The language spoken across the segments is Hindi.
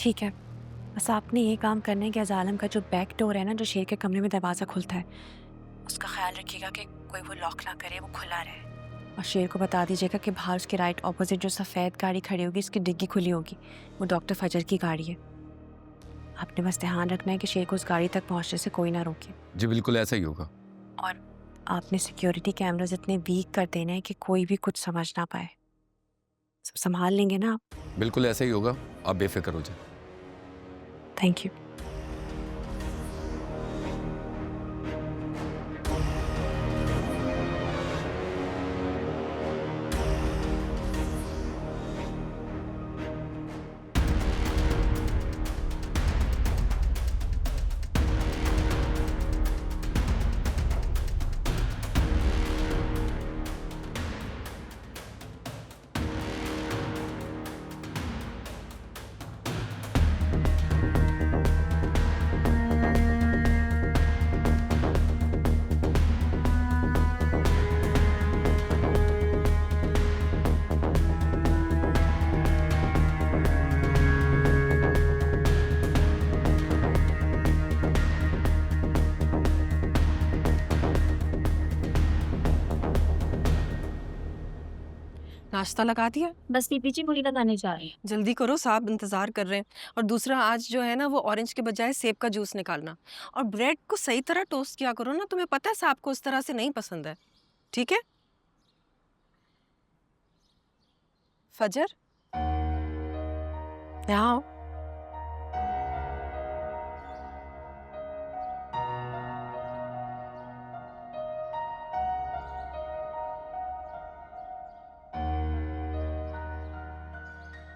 ठीक है, बस आपने ये काम करना है कि अज़ालम का जो बैक डोर है ना, जो शेर के कमरे में दरवाज़ा खुलता है, उसका ख़्याल रखिएगा कि कोई वो लॉक ना करे, वो खुला रहे। और शेर को बता दीजिएगा कि बाहर उसके राइट ऑपोज़िट जो सफ़ेद गाड़ी खड़ी होगी, उसकी डिग्गी खुली होगी, वो डॉक्टर फ़जर की गाड़ी है। आपने बस ध्यान रखना है कि शेर को उस गाड़ी तक पहुँचने से कोई ना रोके। जी बिल्कुल ऐसा ही होगा। और आपने सिक्योरिटी कैमराज़ इतने वीक कर देने हैं कि कोई भी कुछ समझ ना पाए। सब सँभाल लेंगे ना आप? बिल्कुल ऐसा ही होगा, आप बेफिक्र हो जाए। Thank you. नाश्ता लगा दिया? बस दीदी जी वही लगाने जा रही हैं। जल्दी करो, साहब इंतजार कर रहे हैं। और दूसरा, आज जो है ना वो ऑरेंज के बजाय सेब का जूस निकालना। और ब्रेड को सही तरह टोस्ट किया करो ना, तुम्हें पता है साहब को उस तरह से नहीं पसंद है। ठीक है? फजर, यहाँ आओ।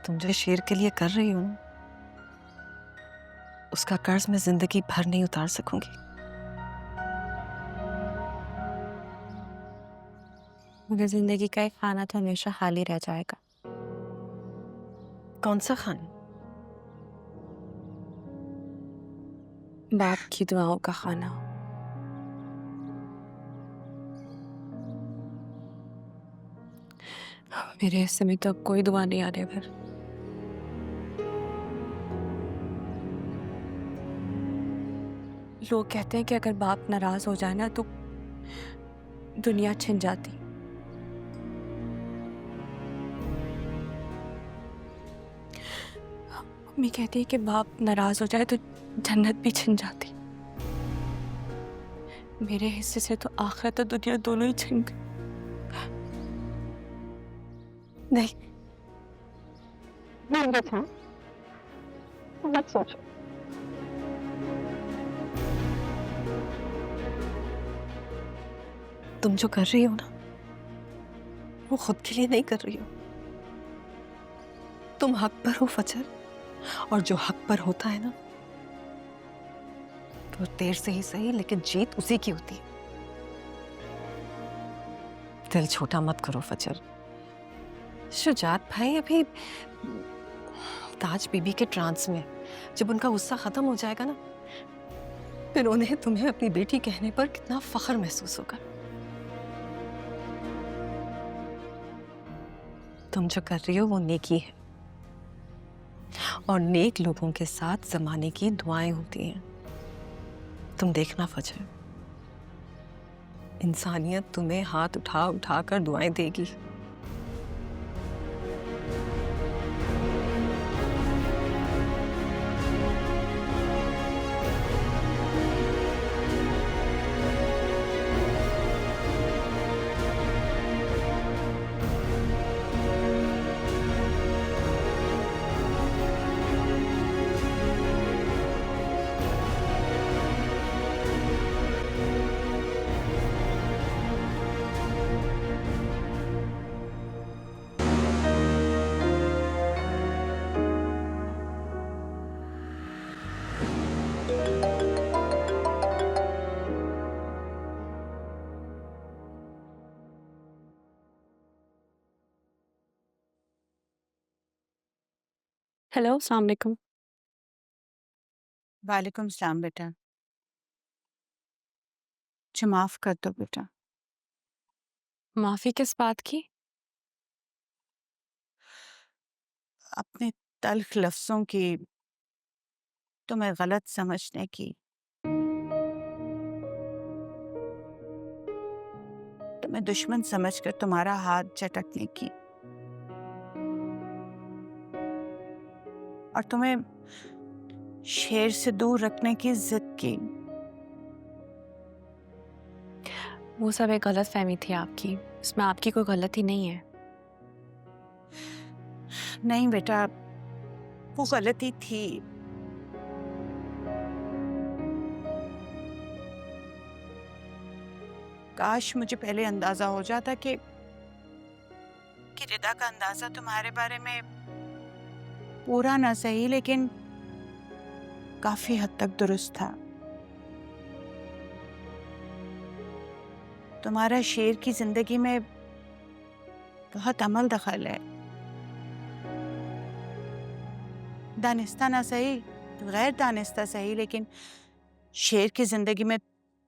तुम जो शेर के लिए कर रही हो ना, उसका कर्ज मैं जिंदगी भर नहीं उतार सकूंगी। मगर ज़िंदगी का एक खाना तो हमेशा खाली रह जाएगा। कौन सा खाना? बाप की दुआओं का खाना। मेरे हिस्से में तो अब कोई दुआ नहीं आ रही फिर। लोग कहते हैं कि अगर बाप नाराज हो जाए ना तो दुनिया छिन जाती। मम्मी कहती है कि बाप नाराज हो जाए तो जन्नत भी छिन जाती। मेरे हिस्से से तो आखिरत और दुनिया दोनों ही छिन गई। नहीं, नहीं बेटा, मत सोचो। तुम जो कर रही हो ना, वो खुद के लिए नहीं कर रही हो। तुम हक पर हो फजर, और जो हक पर होता है ना, तो देर से ही सही लेकिन जीत उसी की होती है। दिल छोटा मत करो फजर। शुजात भाई अभी ताज बीबी के ट्रांस में, जब उनका गुस्सा खत्म हो जाएगा ना, फिर उन्हें तुम्हें अपनी बेटी कहने पर कितना फख्र महसूस होगा। तुम जो कर रही हो वो नेकी है, और नेक लोगों के साथ जमाने की दुआएं होती हैं। तुम देखना फजर, इंसानियत तुम्हें हाथ उठा उठा कर दुआएं देगी। हेलो, अस्सलाम वालेकुम। वालेकुम सलाम बेटा। मुझे माफ कर दो बेटा। माफी किस बात की? अपने तल्ख लफ्जों की तुम्हें गलत समझने की, तुम्हें दुश्मन समझकर तुम्हारा हाथ झटकने की, और तुम्हें शेर से दूर रखने की जिद की। वो सब एक गलत फहमी थी आपकी, इसमें आपकी कोई गलती नहीं है। नहीं बेटा, वो गलती थी। काश मुझे पहले अंदाजा हो जाता कि रिदा का अंदाजा तुम्हारे बारे में पूरा ना सही लेकिन काफी हद तक दुरुस्त था। तुम्हारा शेर की जिंदगी में बहुत अमल दखल है। दानिस्ता ना सही, गैर दानिस्ता सही, लेकिन शेर की जिंदगी में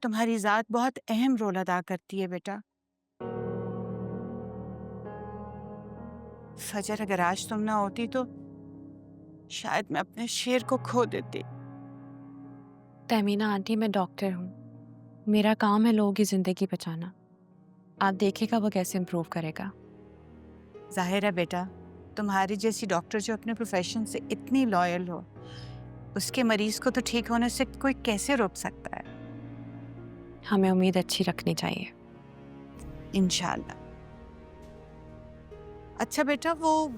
तुम्हारी जात बहुत अहम रोल अदा करती है बेटा। फजर, अगर आज तुम ना होती तो शायद मैं अपने शेर को खो देती। तहमीना आंटी, मैं डॉक्टर हूँ, मेरा काम है लोगों की ज़िंदगी बचाना। आप देखिएगा वो कैसे इम्प्रूव करेगा। जाहिर है बेटा, तुम्हारी जैसी डॉक्टर जो अपने प्रोफेशन से इतनी लॉयल हो, उसके मरीज को तो ठीक होने से कोई कैसे रोक सकता है। हमें उम्मीद अच्छी रखनी चाहिए। इंशाल्लाह। अच्छा बेटा, वो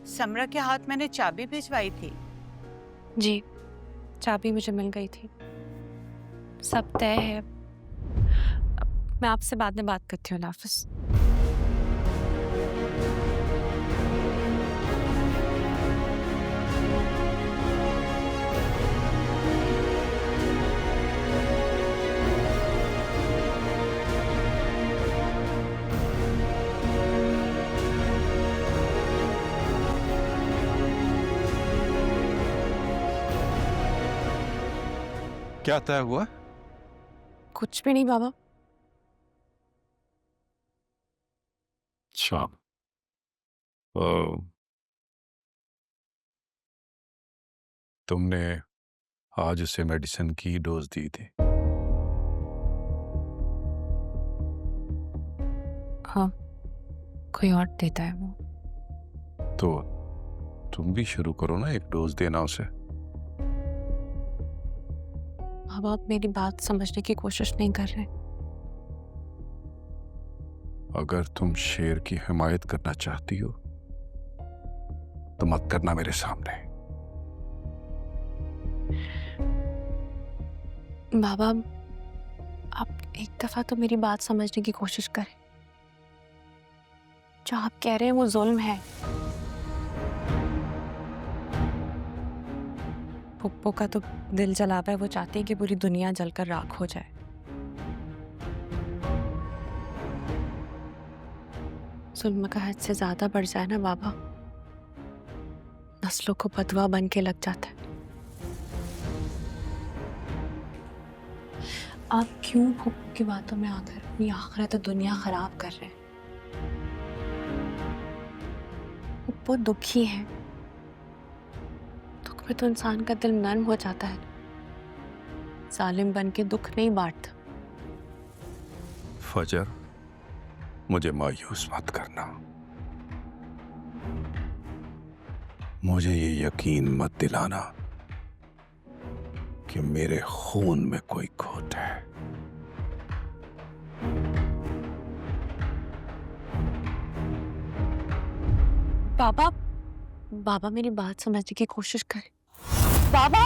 समरा के हाथ मैंने चाबी भिजवाई थी। जी, चाबी मुझे मिल गई थी, सब तय है। अब मैं आपसे बाद में बात करती हूँ। अल्लाह हाफ़िज़। क्या तय हुआ? कुछ भी नहीं बाबा। अच्छा, तुमने आज उसे मेडिसिन की डोज दी थी? हाँ, कोई और देता है वो। तो तुम भी शुरू करो ना एक डोज देना उसे। अब आप मेरी बात समझने की कोशिश नहीं कर रहे। अगर तुम शेर की हिमायत करना चाहती हो तो मत करना मेरे सामने। बाबा, आप एक दफा तो मेरी बात समझने की कोशिश करें। जो आप कह रहे हैं वो जुल्म है। पुप्पो का तो दिल जला है, वो चाहती है कि पूरी दुनिया जलकर राख हो जाए। जुल्म का हद से ज्यादा बढ़ जाए ना बाबा, नस्लों को बदवा बन के लग जाता है। आप क्यों पुप्पो की बातों में आकर अपनी आखिरत और दुनिया खराब कर रहे हैं? पुप्पो दुखी है, दुख में तो इंसान का दिल नर्म हो जाता है। जालिम बन के दुख नहीं बांटता। फजर, मुझे मायूस मत करना। मुझे ये यकीन मत दिलाना कि मेरे खून में कोई खोट है। बाबा, बाबा मेरी बात समझने की कोशिश करें। बाबा।